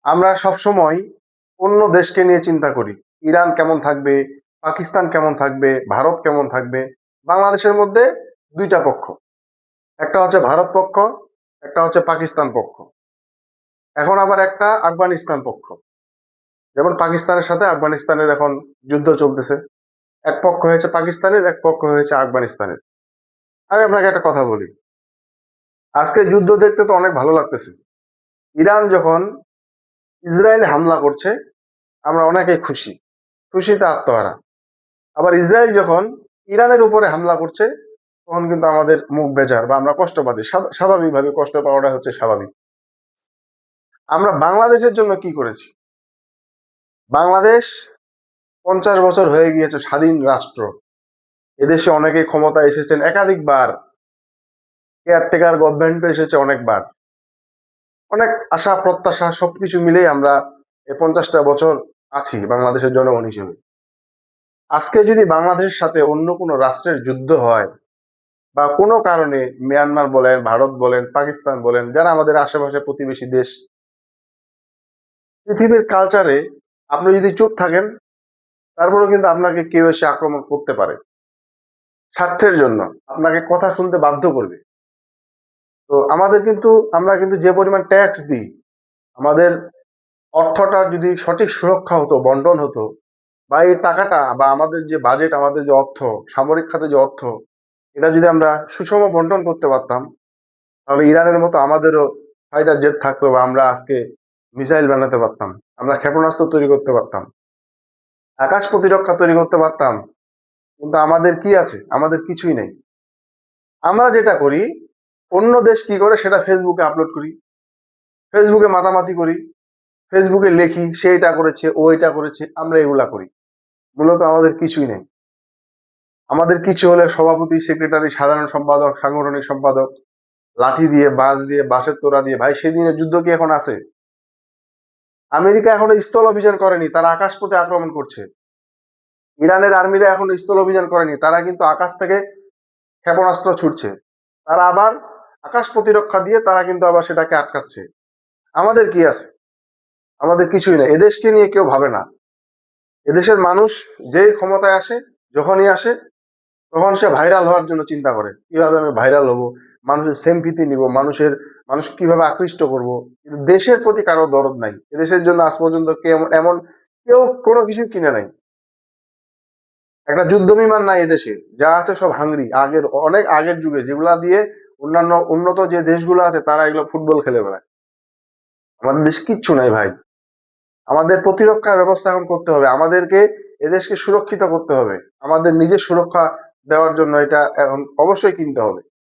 আমরা সবসময় অন্য দেশকে নিয়ে চিন্তা করি। ইরান কেমন থাকবে, পাকিস্তান কেমন থাকবে, ভারত কেমন থাকবে। বাংলাদেশের মধ্যে দুইটা পক্ষ, একটা হচ্ছে ভারত পক্ষ, একটা হচ্ছে পাকিস্তান পক্ষ, এখন আবার একটা আফগানিস্তান পক্ষ। যেমন পাকিস্তানের সাথে আফগানিস্তানের এখন যুদ্ধ চলতেছে, এক পক্ষ হয়েছে পাকিস্তানের, এক পক্ষ হয়েছে আফগানিস্তানের। আমি আপনাকে একটা কথা বলি, আজকে যুদ্ধ দেখতে তো অনেক ভালো লাগতেছে। ইরান যখন ইসরায়েলে হামলা করছে আমরা অনেকেই খুশি, খুশিতে আত্মহারা। আবার ইসরায়েল যখন ইরানের উপরে হামলা করছে তখন কিন্তু আমাদের মুখ বেজার বা আমরা কষ্ট পাচ্ছি। স্বাভাবিকভাবে কষ্ট পাওয়াটা হচ্ছে স্বাভাবিক। আমরা বাংলাদেশের জন্য কি করেছি? বাংলাদেশ 50 বছর হয়ে গিয়েছে স্বাধীন রাষ্ট্র। এদেশে অনেকে ক্ষমতায় এসেছেন একাধিকবার, কেয়ারটেকার গভর্নমেন্ট এসেছে অনেকবার, অনেক আশা প্রত্যাশা সবকিছু মিলেই আমরা এই 50টা বছর আছি বাংলাদেশের জনগণ হিসেবে। আজকে যদি বাংলাদেশের সাথে অন্য কোনো রাষ্ট্রের যুদ্ধ হয় বা কোনো কারণে মিয়ানমার বলেন, ভারত বলেন, পাকিস্তান বলেন, যারা আমাদের আশেপাশে প্রতিবেশী দেশ, পৃথিবীর কালচারে আপনি যদি চুপ থাকেন তারপরেও কিন্তু আপনাকে কেউ এসে আক্রমণ করতে পারে, স্বার্থের জন্য আপনাকে কথা শুনতে বাধ্য করবে। তো আমাদের কিন্তু, আমরা কিন্তু যে পরিমাণ ট্যাক্স দিই, আমাদের অর্থটা যদি সঠিক সুরক্ষা হতো, বন্টন হতো, বা এই টাকাটা বা আমাদের যে বাজেট, আমাদের যে অর্থ, সামরিক খাতে যে অর্থ, এটা যদি আমরা সুষম বন্টন করতে পারতাম, তাহলে ইরানের মতো আমাদেরও ফাইটার জেট থাকতো, বা আমরা আজকে মিসাইল বানাতে পারতাম, আমরা ক্ষেপণাস্ত্র তৈরি করতে পারতাম, আকাশ প্রতিরক্ষা তৈরি করতে পারতাম। কিন্তু আমাদের কি আছে? আমাদের কিছুই নেই। আমরা যেটা করি, অন্য দেশ কি করে সেটা ফেসবুকে আপলোড করি, ফেসবুকে মাতামাতি করি, ফেসবুকে লেখি সে এটা করেছে, ও এটা করেছে, আমরা এগুলা করি। মূলত আমাদের কিছুই নেই। আমাদের কিছু হলে সভাপতি, সেক্রেটারি, সাধারণ সম্পাদক, সাংগঠনিক সম্পাদক, লাঠি দিয়ে, বাঁশ দিয়ে, বাঁশের তোড়া দিয়ে। ভাই, সেদিনের যুদ্ধ কি এখন আছে? আমেরিকা এখনো স্থল অভিযান করেনি, তারা আকাশ পথে আক্রমণ করছে। ইরানের আর্মিরা এখনো স্থল অভিযান করেনি, তারা কিন্তু আকাশ থেকে ক্ষেপণাস্ত্র ছুটছে। তারা আবার আকাশ প্রতিরক্ষা দিয়ে তারা কিন্তু আবার সেটাকে আটকাচ্ছে। আমাদের কি আছে? আমাদের কিছুই নেই। এদেশকে নিয়ে কেউ ভাবে না। এদেশের মানুষ যেই ক্ষমতায় আসে, যখনই আসে তখন সে ভাইরাল হওয়ার জন্য চিন্তা করে, কিভাবে আমি ভাইরাল হব, মানুষের সেমপিতি নিব, মানুষ কিভাবে আকৃষ্ট করব। কিন্তু দেশের প্রতি কারো দরদ নাই। এদেশের জন্য আজ পর্যন্ত কেউ এমন, কেউ কোনো কিছু কিনে নাই। একটা যুদ্ধ বিমান নাই এদেশে, যা আছে সব হাঙ্গরি, আগের অনেক আগের যুগে, যেগুলা দিয়ে অন্যান্য উন্নত যে দেশগুলো আছে তারা এগুলো ফুটবল খেলে বেড়ায়। আমাদের দেশে কিচ্ছু নাই ভাই। আমাদের প্রতিরক্ষা ব্যবস্থা এখন করতে হবে, আমাদেরকে এদেশকে সুরক্ষিত করতে হবে, আমাদের নিজের সুরক্ষা দেওয়ার জন্য এটা এখন অবশ্যই কিনতে হবে।